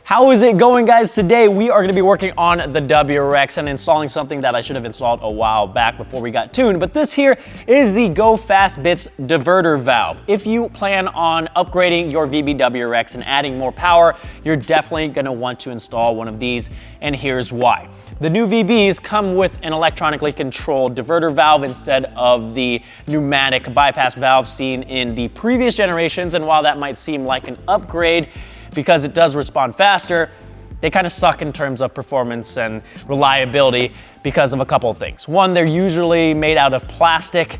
How is it going, guys? Today we are going to be working on the WRX and installing something that I should have installed a while back before we got tuned. But this here is the GoFastBits diverter valve. If you plan on upgrading your VB WRX and adding more power, you're definitely going to want to install one of these, and here's why. The new VBs come with an electronically controlled diverter valve instead of the pneumatic bypass valve seen in the previous generations, and while that might seem like an upgrade, because it does respond faster, they kind of suck in terms of performance and reliability because of a couple of things. One, they're usually made out of plastic,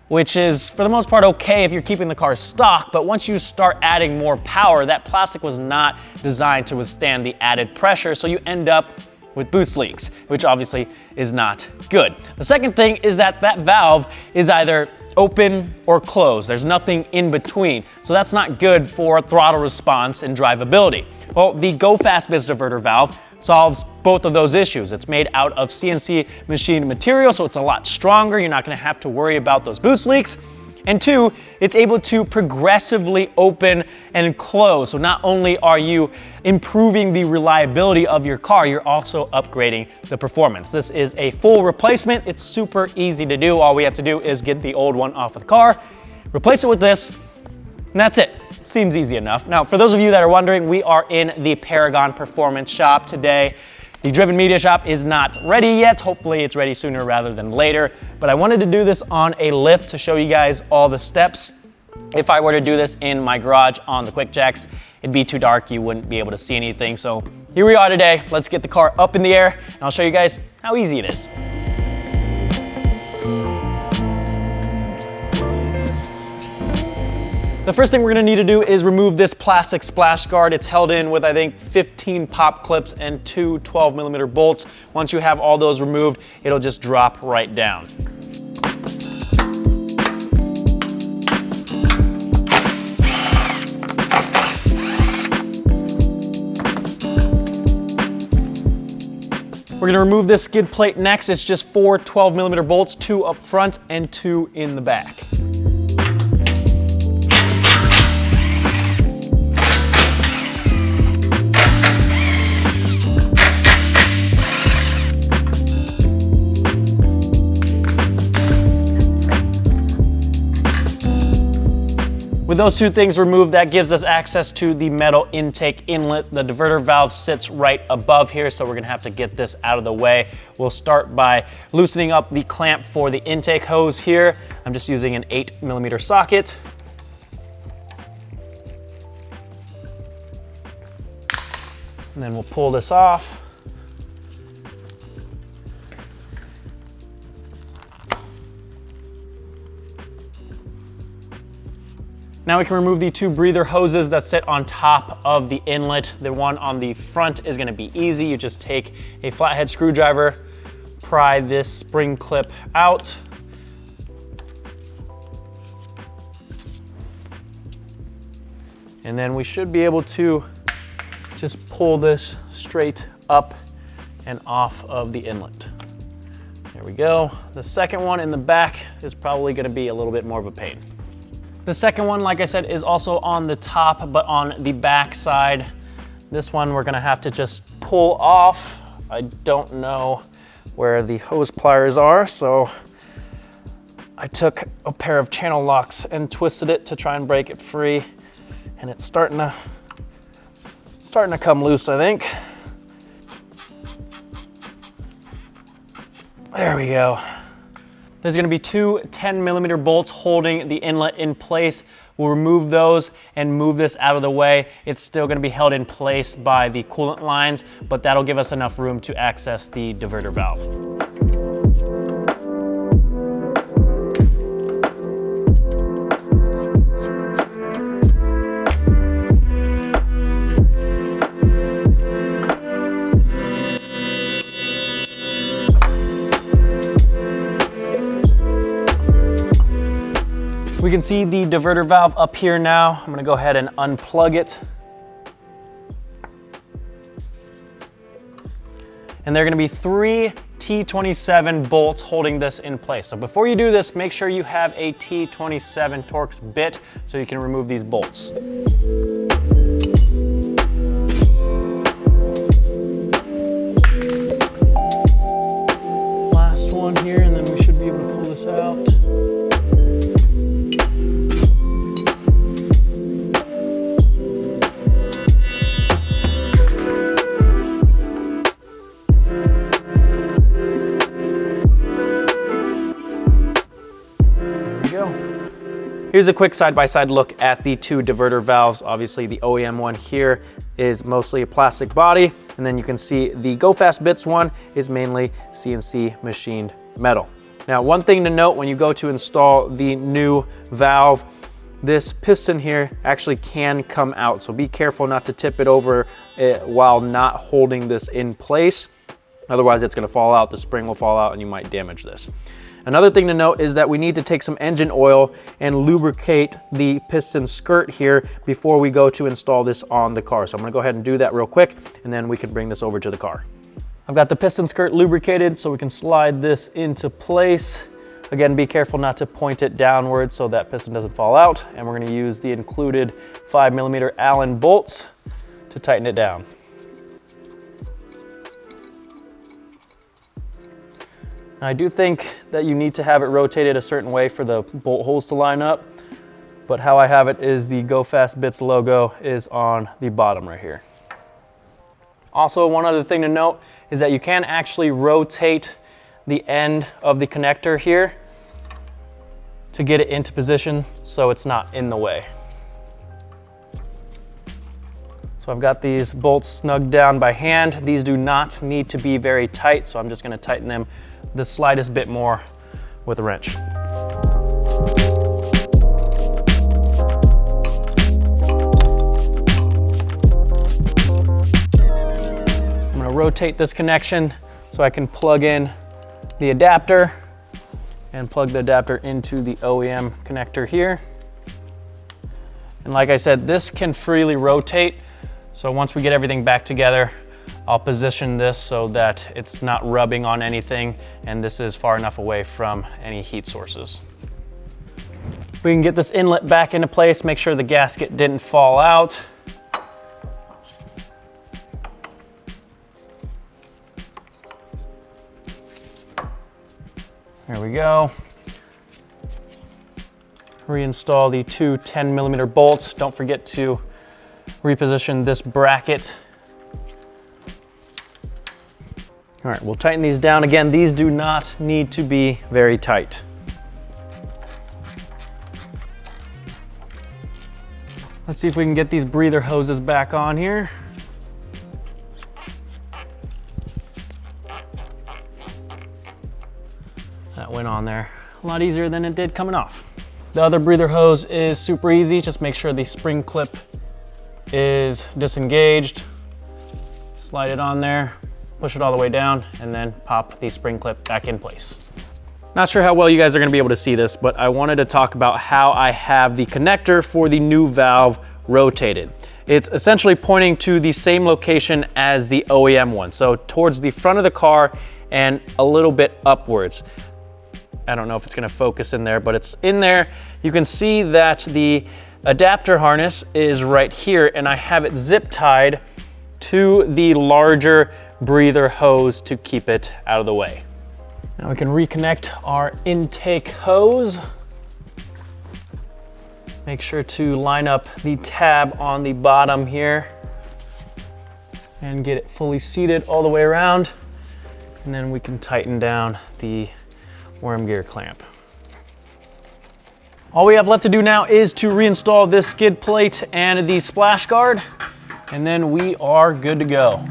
which is for the most part okay if you're keeping the car stock, but once you start adding more power, that plastic was not designed to withstand the added pressure, so you end up with boost leaks, which obviously is not good. The second thing is that that valve is either open or closed. There's nothing in between. So that's not good for throttle response and drivability. Well, the GoFastBits diverter valve solves both of those issues. It's made out of CNC machined material, so it's a lot stronger. You're not gonna have to worry about those boost leaks. And two, it's able to progressively open and close. So not only are you improving the reliability of your car, you're also upgrading the performance. This is a full replacement. It's super easy to do. All we have to do is get the old one off of the car, replace it with this, and that's it. Seems easy enough. Now, for those of you that are wondering, we are in the Paragon Performance Shop today. The Driven Media Shop is not ready yet. Hopefully it's ready sooner rather than later, but I wanted to do this on a lift to show you guys all the steps. If I were to do this in my garage on the quick jacks, it'd be too dark. You wouldn't be able to see anything. So here we are today. Let's get the car up in the air and I'll show you guys how easy it is. The first thing we're gonna need to do is remove this plastic splash guard. It's held in with, I think, 15 pop clips and two 12mm bolts. Once you have all those removed, it'll just drop right down. We're gonna remove this skid plate next. It's just four 12mm bolts, two up front and two in the back. With those two things removed, that gives us access to the metal intake inlet. The diverter valve sits right above here, so we're gonna have to get this out of the way. We'll start by loosening up the clamp for the intake hose here. I'm just using an 8mm socket. And then we'll pull this off. Now we can remove the two breather hoses that sit on top of the inlet. The one on the front is gonna be easy. You just take a flathead screwdriver, pry this spring clip out. And then we should be able to just pull this straight up and off of the inlet. There we go. The second one in the back is probably gonna be a little bit more of a pain. The second one, like I said, is also on the top, but on the back side. This one we're gonna have to just pull off. I don't know where the hose pliers are, so I took a pair of channel locks and twisted it to try and break it free, and it's starting to come loose, I think. There we go. There's gonna be two 10mm bolts holding the inlet in place. We'll remove those and move this out of the way. It's still gonna be held in place by the coolant lines, but that'll give us enough room to access the diverter valve. We can see the diverter valve up here now. I'm gonna go ahead and unplug it. And there are gonna be three T27 bolts holding this in place. So before you do this, make sure you have a T27 Torx bit so you can remove these bolts. Here's a quick side-by-side look at the two diverter valves. Obviously the OEM one here is mostly a plastic body, and then you can see the GoFastBits one is mainly CNC machined metal. Now, one thing to note when you go to install the new valve, this piston here actually can come out, so be careful not to tip it over while not holding this in place. Otherwise it's going to fall out, the spring will fall out, and you might damage this. Another thing to note is that we need to take some engine oil and lubricate the piston skirt here before we go to install this on the car. So I'm going to go ahead and do that real quick, and then we can bring this over to the car. I've got the piston skirt lubricated, so we can slide this into place. Again, be careful not to point it downwards so that piston doesn't fall out. And we're going to use the included 5mm Allen bolts to tighten it down. Now, I do think that you need to have it rotated a certain way for the bolt holes to line up, but how I have it is the GoFastBits logo is on the bottom right here. Also, one other thing to note is that you can actually rotate the end of the connector here to get it into position so it's not in the way. So I've got these bolts snugged down by hand. These do not need to be very tight, so I'm just going to tighten them the slightest bit more with a wrench. I'm going to rotate this connection so I can plug in the adapter and plug the adapter into the OEM connector here. And like I said, this can freely rotate. So once we get everything back together, I'll position this so that it's not rubbing on anything, and this is far enough away from any heat sources. We can get this inlet back into place, make sure the gasket didn't fall out. There we go. Reinstall the two 10mm bolts. Don't forget to reposition this bracket. All right, we'll tighten these down. Again, these do not need to be very tight. Let's see if we can get these breather hoses back on here. That went on there a lot easier than it did coming off. The other breather hose is super easy. Just make sure the spring clip is disengaged. Slide it on there, push it all the way down, and then pop the spring clip back in place. Not sure how well you guys are gonna be able to see this, but I wanted to talk about how I have the connector for the new valve rotated. It's essentially pointing to the same location as the OEM one, so towards the front of the car and a little bit upwards. I don't know if it's gonna focus in there, but it's in there. You can see that the adapter harness is right here, and I have it zip tied to the larger breather hose to keep it out of the way. Now we can reconnect our intake hose. Make sure to line up the tab on the bottom here and get it fully seated all the way around. And then we can tighten down the worm gear clamp. All we have left to do now is to reinstall this skid plate and the splash guard, and then we are good to go.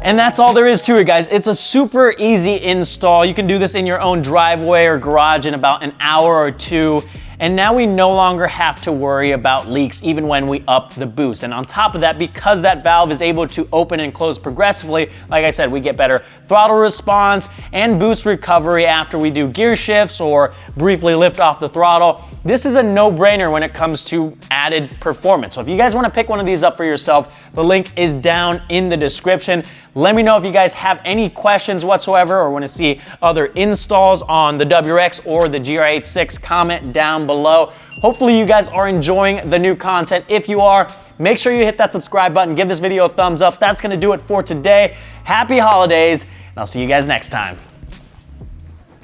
And that's all there is to it, guys. It's a super easy install. You can do this in your own driveway or garage in about an hour or two. And now we no longer have to worry about leaks even when we up the boost. And on top of that, because that valve is able to open and close progressively, like I said, we get better throttle response and boost recovery after we do gear shifts or briefly lift off the throttle. This is a no-brainer when it comes to added performance. So if you guys want to pick one of these up for yourself, the link is down in the description. Let me know if you guys have any questions whatsoever or want to see other installs on the WRX or the GR86. Comment down below. Hopefully you guys are enjoying the new content. If you are, make sure you hit that subscribe button, give this video a thumbs up. That's going to do it for today. Happy holidays. I'll see you guys next time.